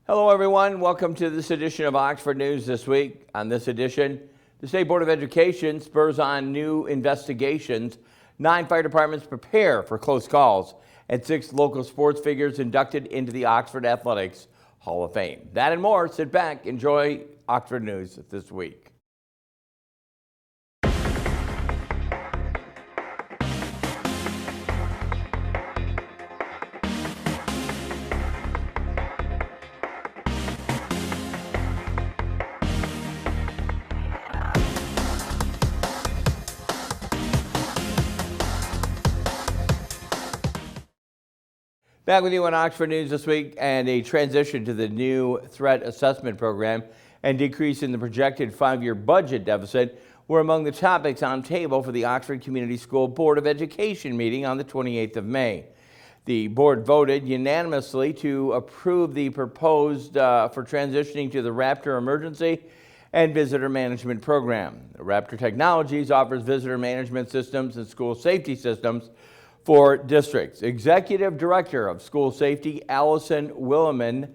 Hello, everyone. Welcome to this edition of Oxford News This Week. On this edition, the State Board of Education spurs on new investigations. 9 fire departments prepare for close calls, and 6 local sports figures inducted into the Oxford Athletics Hall of Fame. That and more. Sit back, enjoy Oxford News This Week. Back with you on Oxford News This Week, and a transition to the new threat assessment program and decrease in the projected 5-year budget deficit were among the topics on table for the Oxford Community School Board of Education meeting on the 28th of May. The board voted unanimously to approve the proposed for transitioning to the Raptor Emergency and Visitor Management Program. Raptor Technologies offers visitor management systems and school safety systems for districts. Executive Director of School Safety, Allison Williman,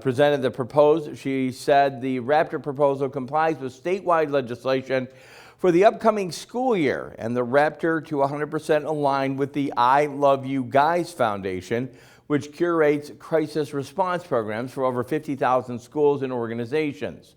presented the proposal. She said the Raptor proposal complies with statewide legislation for the upcoming school year, and the Raptor to 100% aligned with the I Love You Guys Foundation, which curates crisis response programs for over 50,000 schools and organizations.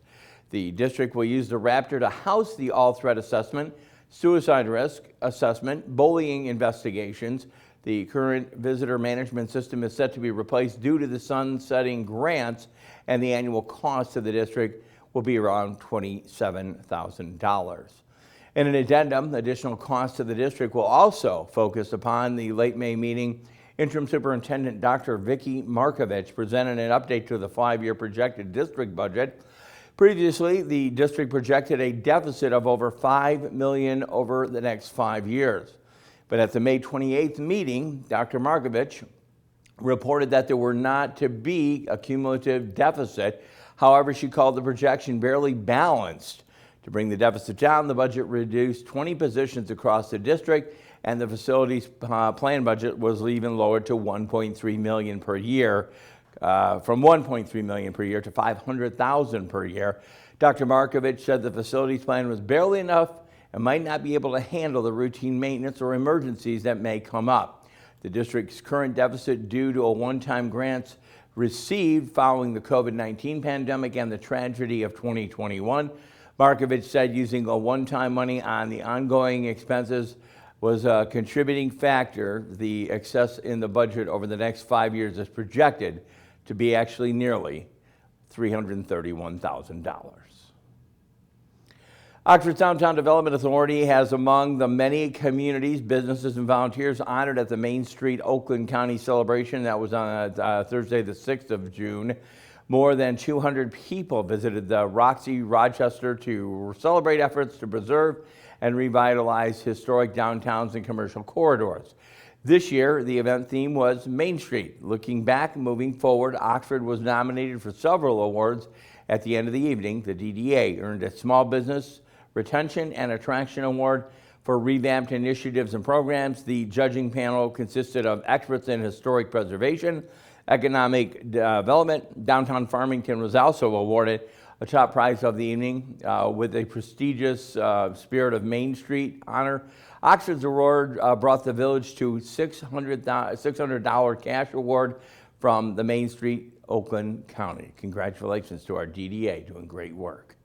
The district will use the Raptor to house the all-threat assessment, suicide risk assessment, bullying investigations. The current visitor management system is set to be replaced due to the sunsetting grants, and the annual cost to the district will be around $27,000. In an addendum, additional costs to the district will also focus upon the late May meeting. Interim Superintendent Dr. Vicki Markovich presented an update to the 5-year projected district budget. Previously, the district projected a deficit of over $5 million over the next 5 years. But at the May 28th meeting, Dr. Markovich reported that there were not to be a cumulative deficit. However, she called the projection barely balanced. To bring the deficit down, the budget reduced 20 positions across the district, and the facilities plan budget was even lowered to $1.3 million per year. From $1.3 million per year to $500,000 per year. Dr. Markovich said the facilities plan was barely enough and might not be able to handle the routine maintenance or emergencies that may come up. The district's current deficit due to a one-time grants received following the COVID-19 pandemic and the tragedy of 2021. Markovich said using a one-time money on the ongoing expenses was a contributing factor. The excess in the budget over the next 5 years is projected to be actually nearly $331,000. Oxford's Downtown Development Authority has among the many communities, businesses, and volunteers honored at the Main Street Oakland County celebration that was on Thursday the 6th of June. More than 200 people visited the Roxy Rochester to celebrate efforts to preserve and revitalize historic downtowns and commercial corridors. This year, the event theme was Main Street. Looking back, moving forward, Oxford was nominated for several awards. At the end of the evening, the DDA earned a Small Business Retention and Attraction Award for revamped initiatives and programs. The judging panel consisted of experts in historic preservation, economic development. Downtown Farmington was also awarded a top prize of the evening with a prestigious Spirit of Main Street honor. Oxford's award brought the village to $600 cash award from the Main Street Oakland County. Congratulations to our DDA, doing great work.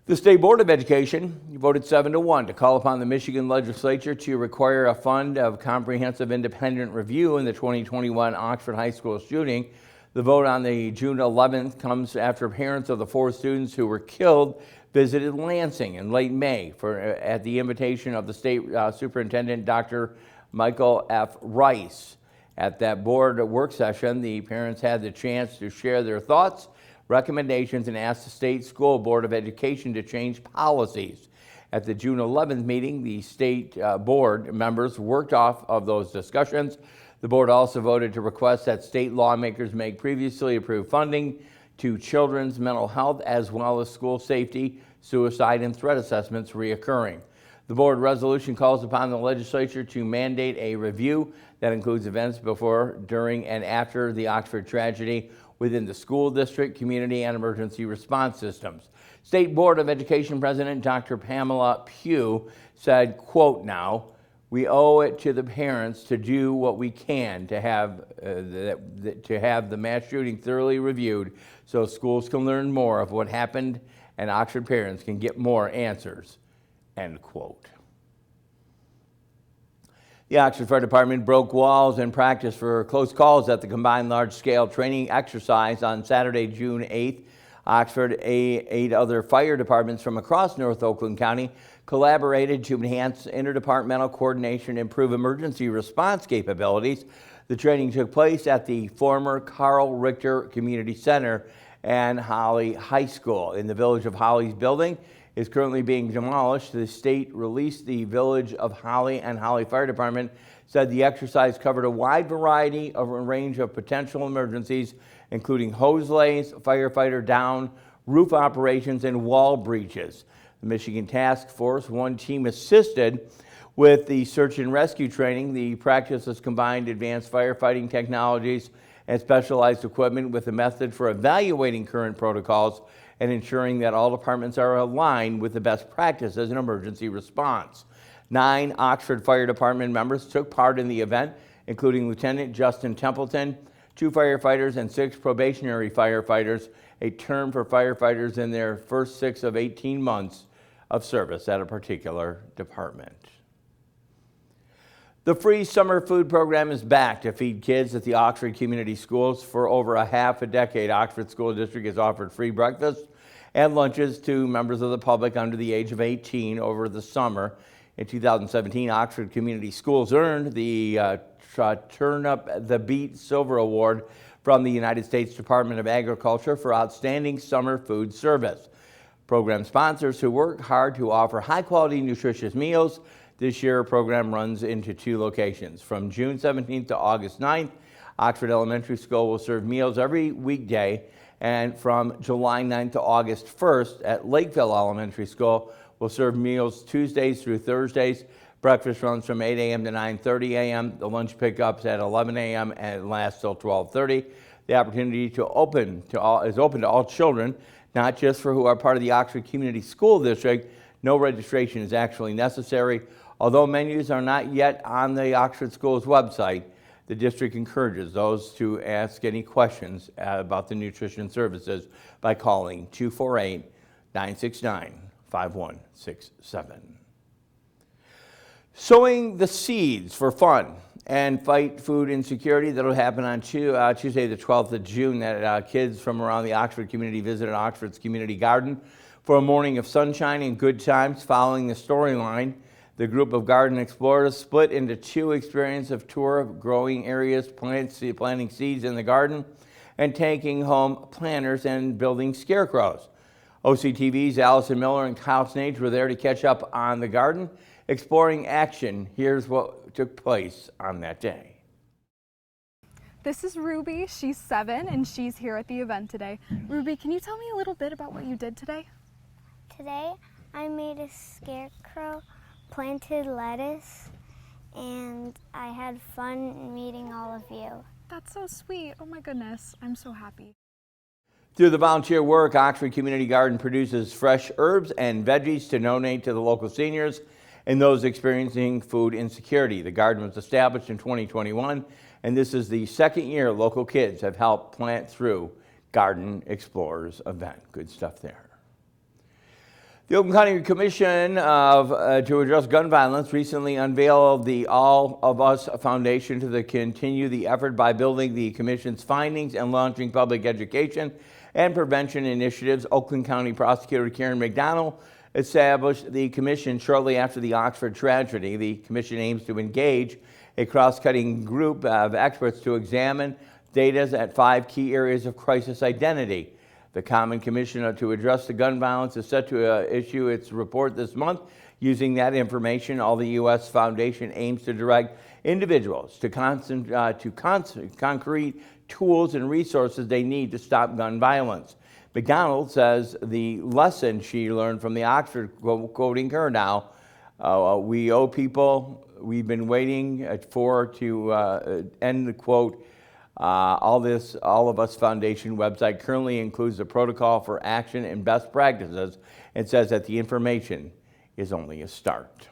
The State Board of Education voted 7-1 to call upon the Michigan legislature to require a fund of comprehensive independent review in the 2021 Oxford High School shooting. The vote on the June 11th comes after parents of the 4 students who were killed visited Lansing in late May at the invitation of the state superintendent, Dr. Michael F. Rice. At that board work session, the parents had the chance to share their thoughts, recommendations, and ask the State School Board of Education to change policies. At the June 11th meeting, the state board members worked off of those discussions. The board also voted to request that state lawmakers make previously approved funding to children's mental health as well as school safety, suicide, and threat assessments reoccurring. The board resolution calls upon the legislature to mandate a review that includes events before, during, and after the Oxford tragedy, within the school district, community, and emergency response systems. State Board of Education President Dr. Pamela Pugh said, quote, "Now, we owe it to the parents to do what we can to have the mass shooting thoroughly reviewed so schools can learn more of what happened and Oxford parents can get more answers," end quote. The Oxford Fire Department broke walls and practiced for close calls at the combined large-scale training exercise on Saturday, June 8th. Oxford, eight other fire departments from across North Oakland County collaborated to enhance interdepartmental coordination and improve emergency response capabilities. The training took place at the former Carl Richter Community Center and Holly High School. In the Village of Holly's building is currently being demolished. The state released the Village of Holly and Holly Fire Department said the exercise covered a wide variety of a range of potential emergencies, including hose lays, firefighter down, roof operations, and wall breaches. The Michigan Task Force One team assisted with the search and rescue training. The practice has combined advanced firefighting technologies and specialized equipment with a method for evaluating current protocols and ensuring that all departments are aligned with the best practices in emergency response. 9 Oxford Fire Department members took part in the event, including Lieutenant Justin Templeton, 2 firefighters, and 6 probationary firefighters, a term for firefighters in their first 6 of 18 months of service at a particular department. The free summer food program is back to feed kids at the Oxford Community Schools. For over a half a decade, Oxford School District has offered free breakfast and lunches to members of the public under the age of 18 over the summer. In 2017, Oxford Community Schools earned the Turn Up the Beat Silver Award from the United States Department of Agriculture for outstanding summer food service. Program sponsors who work hard to offer high-quality, nutritious meals. This year, program runs into 2 locations. From June 17th to August 9th, Oxford Elementary School will serve meals every weekday, and from July 9th to August 1st at Lakeville Elementary School, will serve meals Tuesdays through Thursdays. Breakfast runs from 8 a.m. to 9:30 a.m. The lunch pickups at 11 a.m. and it lasts till 12:30. The opportunity is open to all children, not just for who are part of the Oxford Community School District. No registration is actually necessary. Although menus are not yet on the Oxford Schools website, the district encourages those to ask any questions about the nutrition services by calling 248-969-5167. Sowing the seeds for fun and fight food insecurity. That'll happen on Tuesday, the 12th of June. That kids from around the Oxford community visited Oxford's community garden for a morning of sunshine and good times. Following the storyline, the group of garden explorers split into 2 experiences of tour of growing areas, planting seeds in the garden, and taking home planters and building scarecrows. OCTV's Allison Miller and Kyle Snage were there to catch up on the garden exploring action. Here's what took place on that day. This is Ruby. She's 7 and she's here at the event today. Ruby, can you tell me a little bit about what you did today? Today I made a scarecrow, planted lettuce, and I had fun meeting all of you. That's so sweet. Oh my goodness, I'm so happy. Through the volunteer work, Oxford Community Garden produces fresh herbs and veggies to donate to the local seniors and those experiencing food insecurity. The garden was established in 2021, and this is the 2nd year local kids have helped plant through Garden Explorers event. Good stuff there. The Oakland County Commission to Address Gun Violence recently unveiled the All of Us Foundation to continue the effort by building the Commission's findings and launching public education and prevention initiatives. Oakland County Prosecutor Karen McDonald established the Commission shortly after the Oxford tragedy. The Commission aims to engage a cross-cutting group of experts to examine data at 5 key areas of crisis identity. The Common Commission to Address the Gun Violence is set to issue its report this month. Using that information, all the U.S. Foundation aims to direct individuals to concrete tools and resources they need to stop gun violence. McDonald says the lesson she learned from the Oxford, quoting her now, we owe people, we've been waiting for to end the quote, All of Us Foundation website currently includes the protocol for action and best practices and says that the information is only a start.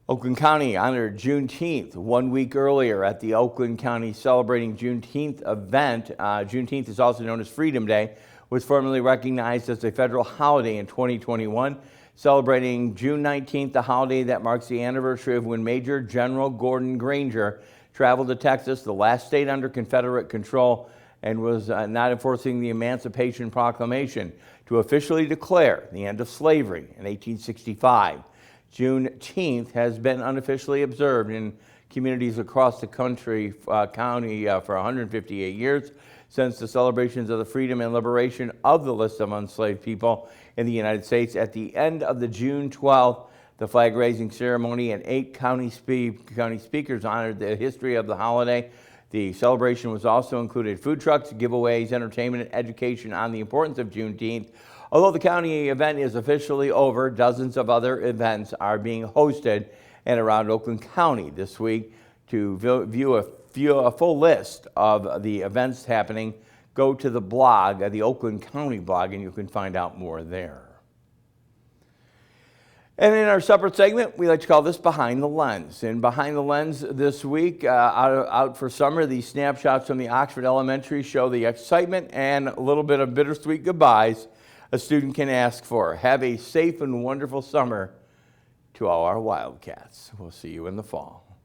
Oakland County honored Juneteenth 1 week earlier at the Oakland County Celebrating Juneteenth event. Juneteenth is also known as Freedom Day, was formally recognized as a federal holiday in 2021, celebrating June 19th, the holiday that marks the anniversary of when Major General Gordon Granger traveled to Texas, the last state under Confederate control, and was not enforcing the Emancipation Proclamation, to officially declare the end of slavery in 1865. Juneteenth has been unofficially observed in communities across the county for 158 years, since the celebrations of the freedom and liberation of the list of enslaved people in the United States. At the end of the June 12th, the flag-raising ceremony and 8 county speakers honored the history of the holiday. The celebration was also included food trucks, giveaways, entertainment, and education on the importance of Juneteenth. Although the county event is officially over, dozens of other events are being hosted and around Oakland County this week. To view a full list of the events happening, go to the blog, the Oakland County blog, and you can find out more there. And in our separate segment, we like to call this Behind the Lens. And Behind the Lens this week, out for summer, these snapshots from the Oxford Elementary show the excitement and a little bit of bittersweet goodbyes a student can ask for. Have a safe and wonderful summer to all our Wildcats. We'll see you in the fall.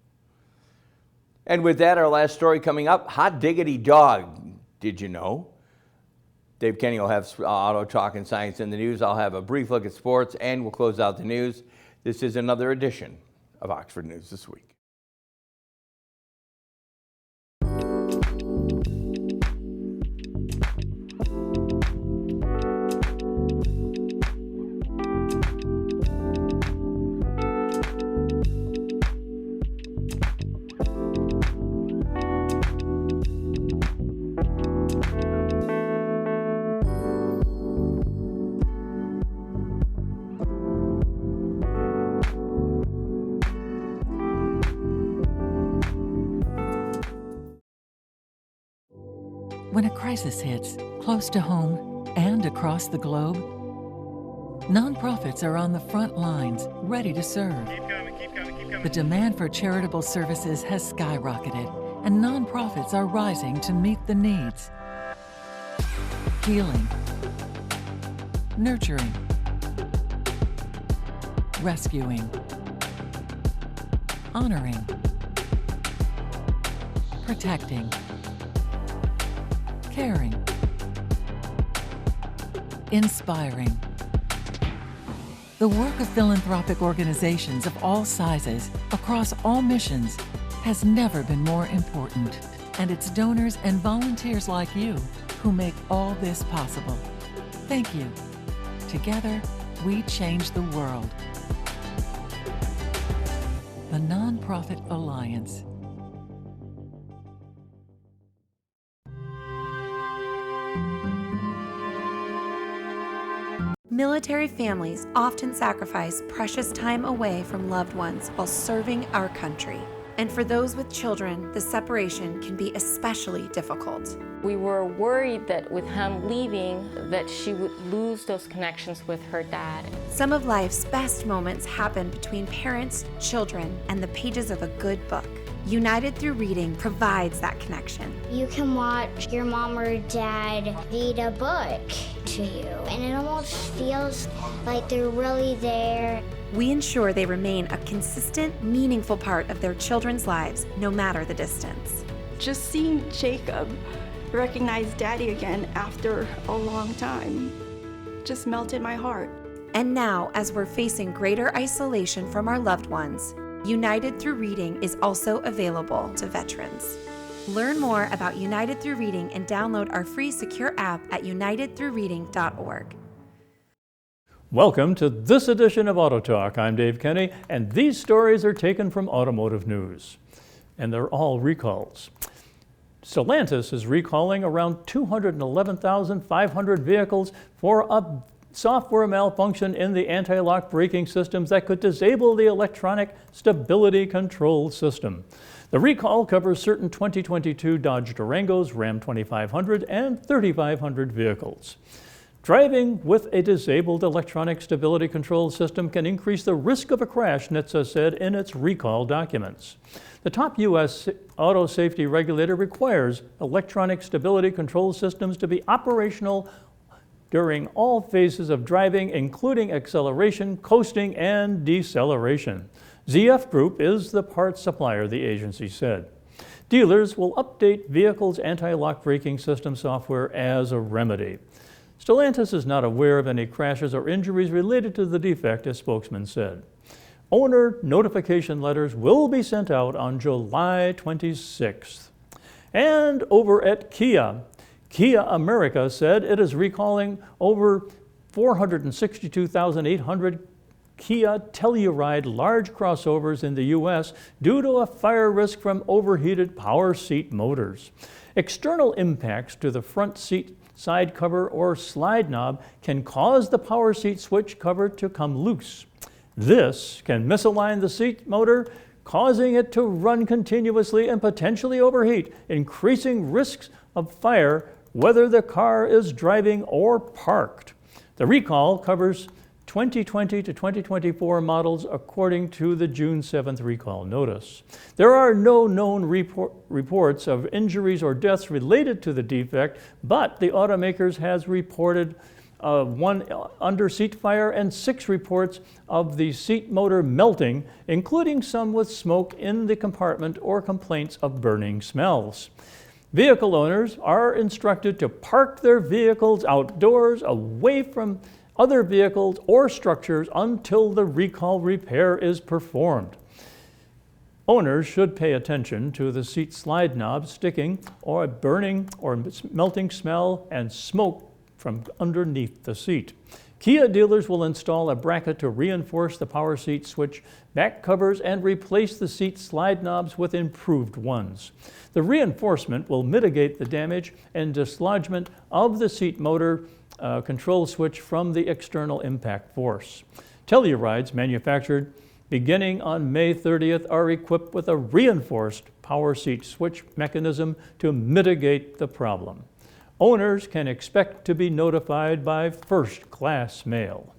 And with that, our last story coming up, hot diggity dog. Did you know? Dave Kenny will have Auto Talk and Science in the News. I'll have a brief look at sports, and we'll close out the news. This is another edition of Oxford News This Week. When a crisis hits, close to home and across the globe, nonprofits are on the front lines, ready to serve. Keep coming. The demand for charitable services has skyrocketed, and nonprofits are rising to meet the needs. Healing, nurturing, rescuing, honoring, protecting, caring, inspiring. The work of philanthropic organizations of all sizes, across all missions, has never been more important. And it's donors and volunteers like you who make all this possible. Thank you. Together, we change the world. The Nonprofit Alliance. Military families often sacrifice precious time away from loved ones while serving our country. And for those with children, the separation can be especially difficult. We were worried that with him leaving, that she would lose those connections with her dad. Some of life's best moments happen between parents, children, and the pages of a good book. United Through Reading provides that connection. You can watch your mom or dad read a book to you, and it almost feels like they're really there. We ensure they remain a consistent, meaningful part of their children's lives, no matter the distance. Just seeing Jacob recognize Daddy again after a long time just melted my heart. And now, as we're facing greater isolation from our loved ones, United Through Reading is also available to veterans. Learn more about United Through Reading and download our free secure app at unitedthroughreading.org. Welcome to this edition of Auto Talk. I'm Dave Kenny, and these stories are taken from Automotive News, and they're all recalls. Stellantis is recalling around 211,500 vehicles for a software malfunction in the anti-lock braking systems that could disable the electronic stability control system. The recall covers certain 2022 Dodge Durangos, Ram 2500, and 3500 vehicles. Driving with a disabled electronic stability control system can increase the risk of a crash, NHTSA said in its recall documents. The top U.S. auto safety regulator requires electronic stability control systems to be operational during all phases of driving, including acceleration, coasting, and deceleration. ZF Group is the parts supplier, the agency said. Dealers will update vehicles' anti-lock braking system software as a remedy. Stellantis is not aware of any crashes or injuries related to the defect, a spokesman said. Owner notification letters will be sent out on July 26th. And over at Kia America said it is recalling over 462,800 Kia Telluride large crossovers in the U.S. due to a fire risk from overheated power seat motors. External impacts to the front seat side cover or slide knob can cause the power seat switch cover to come loose. This can misalign the seat motor, causing it to run continuously and potentially overheat, increasing risks of fire whether the car is driving or parked. The recall covers 2020 to 2024 models according to the June 7th recall notice. There are no known reports of injuries or deaths related to the defect, but the automakers has reported 1 under-seat fire and 6 reports of the seat motor melting, including some with smoke in the compartment or complaints of burning smells. Vehicle owners are instructed to park their vehicles outdoors away from other vehicles or structures until the recall repair is performed. Owners should pay attention to the seat slide knob sticking or burning or melting smell and smoke from underneath the seat. Kia dealers will install a bracket to reinforce the power seat switch back covers and replace the seat slide knobs with improved ones. The reinforcement will mitigate the damage and dislodgement of the seat motor control switch from the external impact force. Tellurides manufactured beginning on May 30th are equipped with a reinforced power seat switch mechanism to mitigate the problem. Owners can expect to be notified by first-class mail.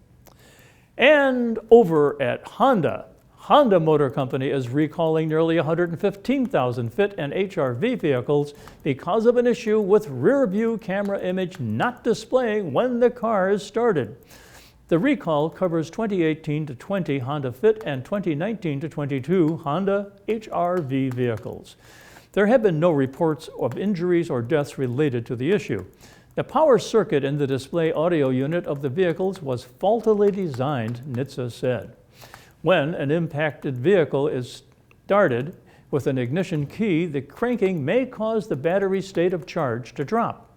And over at Honda Motor Company is recalling nearly 115,000 Fit and HR-V vehicles because of an issue with rear-view camera image not displaying when the car is started. The recall covers 2018 to 20 Honda Fit and 2019 to 22 Honda HR-V vehicles. There have been no reports of injuries or deaths related to the issue. The power circuit in the display audio unit of the vehicles was faultily designed, NHTSA said. When an impacted vehicle is started with an ignition key, the cranking may cause the battery state of charge to drop.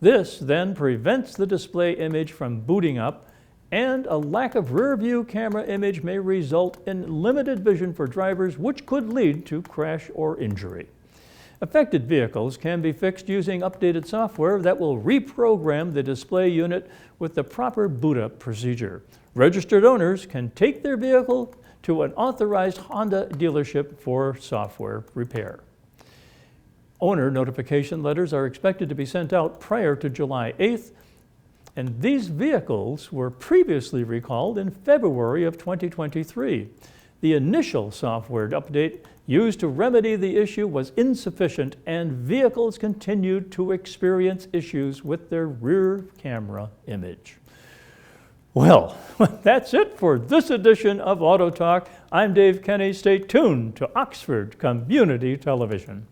This then prevents the display image from booting up, and a lack of rear-view camera image may result in limited vision for drivers, which could lead to crash or injury. Affected vehicles can be fixed using updated software that will reprogram the display unit with the proper boot-up procedure. Registered owners can take their vehicle to an authorized Honda dealership for software repair. Owner notification letters are expected to be sent out prior to July 8th, and these vehicles were previously recalled in February of 2023. The initial software update used to remedy the issue was insufficient, and vehicles continued to experience issues with their rear camera image. Well, that's it for this edition of Auto Talk. I'm Dave Kenny. Stay tuned to Oxford Community Television.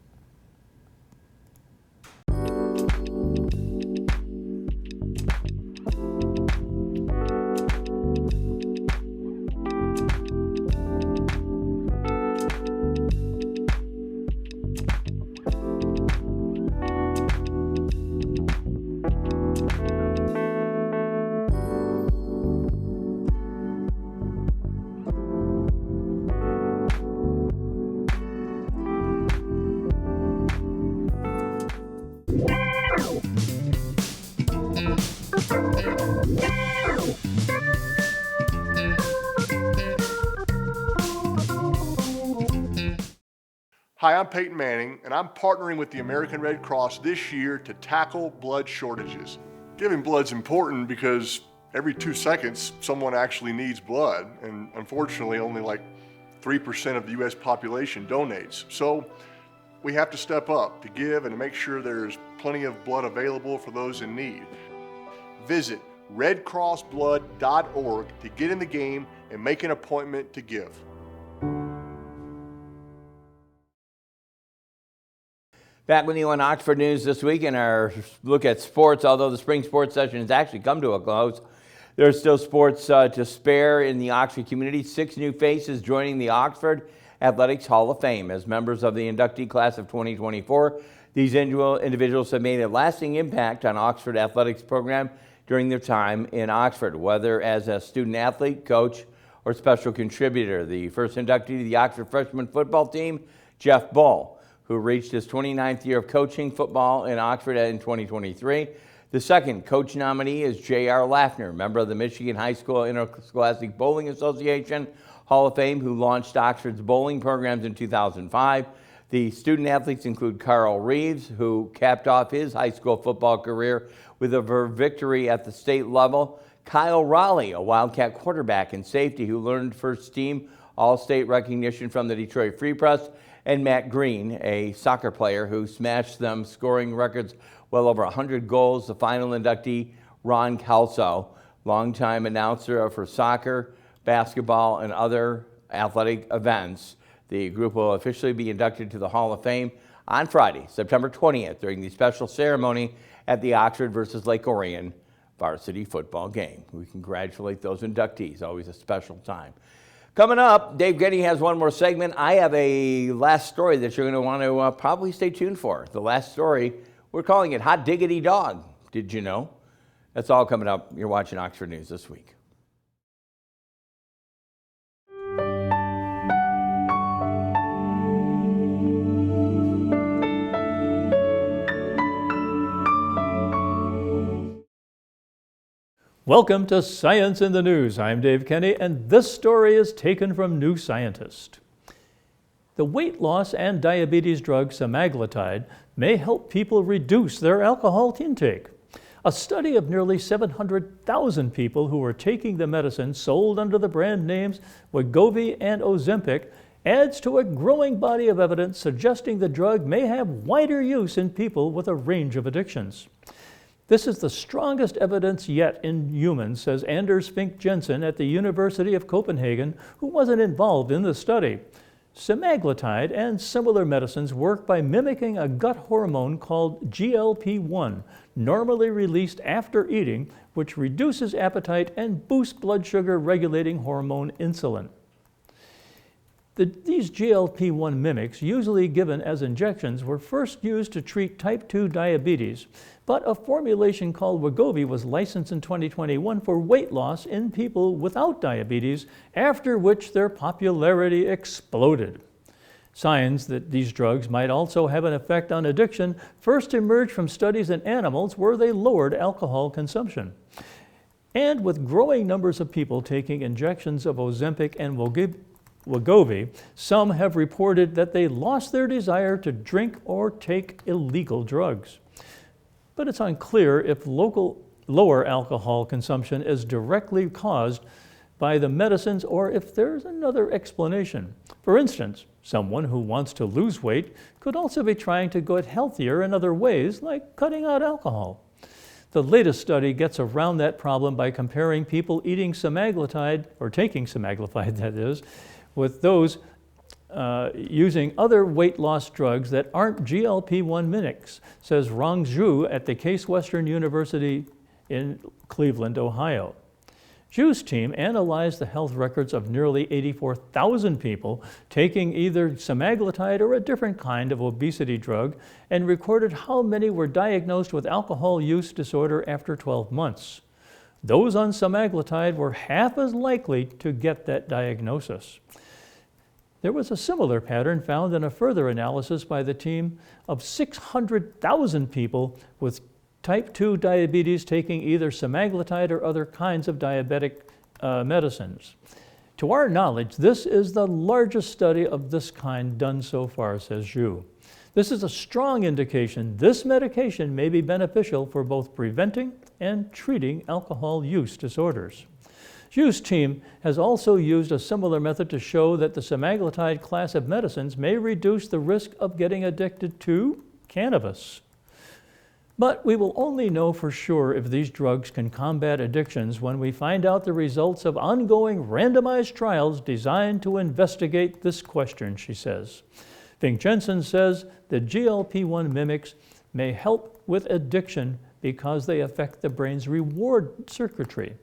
Hi, I'm Peyton Manning, and I'm partnering with the American Red Cross this year to tackle blood shortages. Giving blood's important because every 2 seconds, someone actually needs blood, and unfortunately, only like 3% of the U.S. population donates. So we have to step up to give and to make sure there's plenty of blood available for those in need. Visit redcrossblood.org to get in the game and make an appointment to give. Back with you on Oxford News this week in our look at sports. Although the spring sports session has actually come to a close, there's still sports to spare in the Oxford community. 6 new faces joining the Oxford Athletics Hall of Fame as members of the inductee class of 2024. These individuals have made a lasting impact on Oxford athletics program during their time in Oxford, whether as a student athlete, coach, or special contributor. The first inductee to the Oxford freshman football team, Jeff Bull, who reached his 29th year of coaching football in Oxford in 2023. The second coach nominee is J.R. Laffner, member of the Michigan High School Interscholastic Bowling Association Hall of Fame, who launched Oxford's bowling programs in 2005. The student athletes include Carl Reeves, who capped off his high school football career with a victory at the state level. Kyle Raleigh, a Wildcat quarterback and safety who learned first team All-State recognition from the Detroit Free Press. And Matt Green, a soccer player who smashed them, scoring records well over 100 goals. The final inductee, Ron Calso, longtime announcer for soccer, basketball, and other athletic events. The group will officially be inducted to the Hall of Fame on Friday, September 20th, during the special ceremony at the Oxford versus Lake Orion varsity football game. We congratulate those inductees, always a special time. Coming up, Dave Getty has one more segment. I have a last story that you're going to want to probably stay tuned for. The last story, we're calling it Hot Diggity Dog. Did you know? That's all coming up. You're watching Oxford News This Week. Welcome to Science in the News. I'm Dave Kenny, and this story is taken from New Scientist. The weight loss and diabetes drug semaglutide may help people reduce their alcohol intake. A study of nearly 700,000 people who were taking the medicine sold under the brand names Wegovy and Ozempic adds to a growing body of evidence suggesting the drug may have wider use in people with a range of addictions. This is the strongest evidence yet in humans, says Anders Fink Jensen at the University of Copenhagen, who wasn't involved in the study. Semaglutide and similar medicines work by mimicking a gut hormone called GLP-1, normally released after eating, which reduces appetite and boosts blood sugar regulating hormone insulin. These GLP-1 mimics, usually given as injections, were first used to treat type 2 diabetes, but a formulation called Wegovy was licensed in 2021 for weight loss in people without diabetes, after which their popularity exploded. Signs that these drugs might also have an effect on addiction first emerged from studies in animals where they lowered alcohol consumption. And with growing numbers of people taking injections of Ozempic and Wegovy, some have reported that they lost their desire to drink or take illegal drugs. But it's unclear if lower alcohol consumption is directly caused by the medicines or if there's another explanation. For instance, someone who wants to lose weight could also be trying to get healthier in other ways, like cutting out alcohol. The latest study gets around that problem by comparing people eating semaglutide, or taking semaglutide that is, with those using other weight loss drugs that aren't GLP-1 mimics, says Rong Zhu at the Case Western University in Cleveland, Ohio. Zhu's team analyzed the health records of nearly 84,000 people taking either semaglutide or a different kind of obesity drug and recorded how many were diagnosed with alcohol use disorder after 12 months. Those on semaglutide were half as likely to get that diagnosis. There was a similar pattern found in a further analysis by the team of 600,000 people with type 2 diabetes taking either semaglutide or other kinds of diabetic medicines. To our knowledge, this is the largest study of this kind done so far, says Zhu. This is a strong indication this medication may be beneficial for both preventing and treating alcohol use disorders. Zhu's team has also used a similar method to show that the semaglutide class of medicines may reduce the risk of getting addicted to cannabis. But we will only know for sure if these drugs can combat addictions when we find out the results of ongoing randomized trials designed to investigate this question, she says. Fink Jensen says the GLP-1 mimics may help with addiction because they affect the brain's reward circuitry.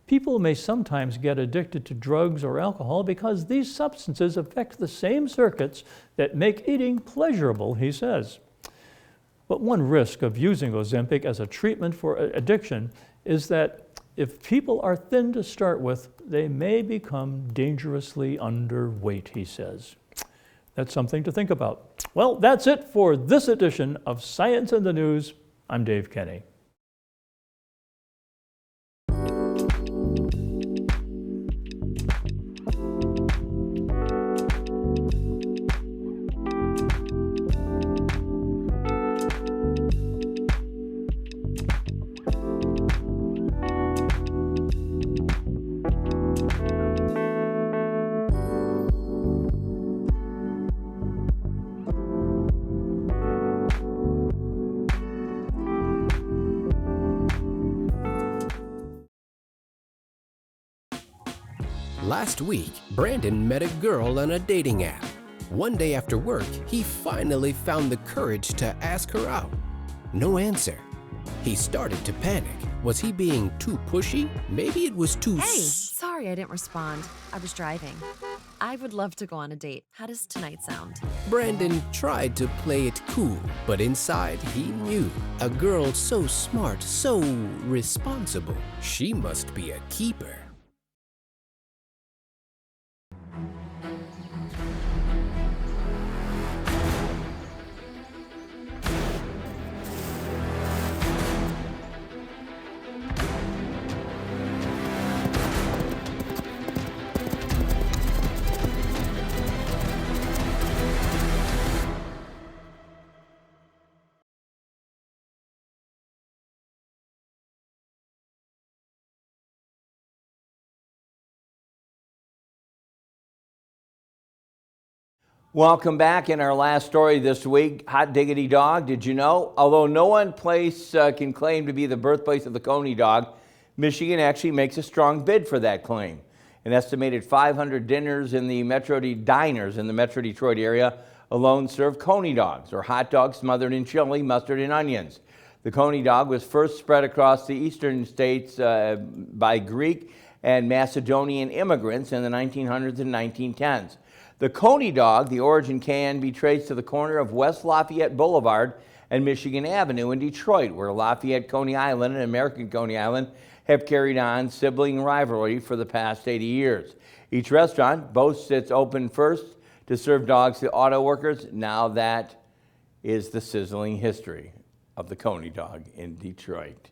People may sometimes get addicted to drugs or alcohol because these substances affect the same circuits that make eating pleasurable, he says. But one risk of using Ozempic as a treatment for addiction is that if people are thin to start with, they may become dangerously underweight, he says. That's something to think about. Well, that's it for this edition of Science in the News. I'm Dave Kenny. Last week, Brandon met a girl on a dating app. One day after work, he finally found the courage to ask her out. No answer. He started to panic. Was he being too pushy? Maybe it was too Hey, sorry I didn't respond. I was driving. I would love to go on a date. How does tonight sound? Brandon tried to play it cool, but inside he knew. A girl so smart, so responsible. She must be a keeper. Welcome back. In our last story this week, hot diggity dog. Did you know? Although no one place can claim to be the birthplace of the Coney dog, Michigan actually makes a strong bid for that claim. An estimated 500 diners in the Metro Detroit area alone serve Coney dogs, or hot dogs smothered in chili, mustard, and onions. The Coney dog was first spread across the eastern states by Greek and Macedonian immigrants in the 1900s and 1910s. The Coney dog, the origin can be traced to the corner of West Lafayette Boulevard and Michigan Avenue in Detroit, where Lafayette Coney Island and American Coney Island have carried on sibling rivalry for the past 80 years. Each restaurant boasts its open first to serve dogs to auto workers. Now that is the sizzling history of the Coney dog in Detroit.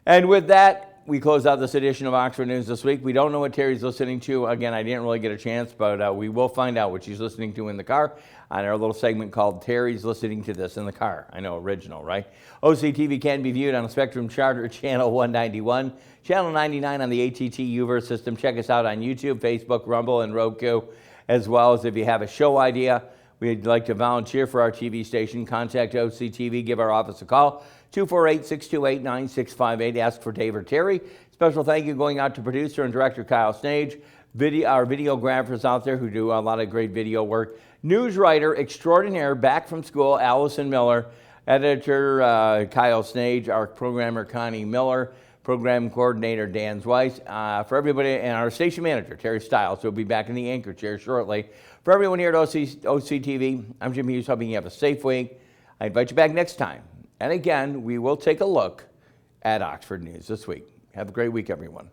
And with that, we close out this edition of Oxford News this week. We don't know what Terry's listening to. Again, I didn't really get a chance, but we will find out what she's listening to in the car on our little segment called Terry's Listening to This in the Car. I know, original, right? OCTV can be viewed on Spectrum Charter Channel 191, Channel 99 on the ATT UVerse system. Check us out on YouTube, Facebook, Rumble, and Roku, as well as if you have a show idea, we'd like to volunteer for our TV station, contact OCTV, give our office a call, 248-628-9658. Ask for Dave or Terry. Special thank you going out to producer and director Kyle Snage, our videographers out there who do a lot of great video work, news writer extraordinaire back from school, Allison Miller, editor Kyle Snage, our programmer Connie Miller, program coordinator Dan Zweiss, for everybody, and our station manager Terry Stiles, who will be back in the anchor chair shortly. For everyone here at OCTV, I'm Jim Hughes, hoping you have a safe week. I invite you back next time. And again, we will take a look at Oxford News this week. Have a great week, everyone.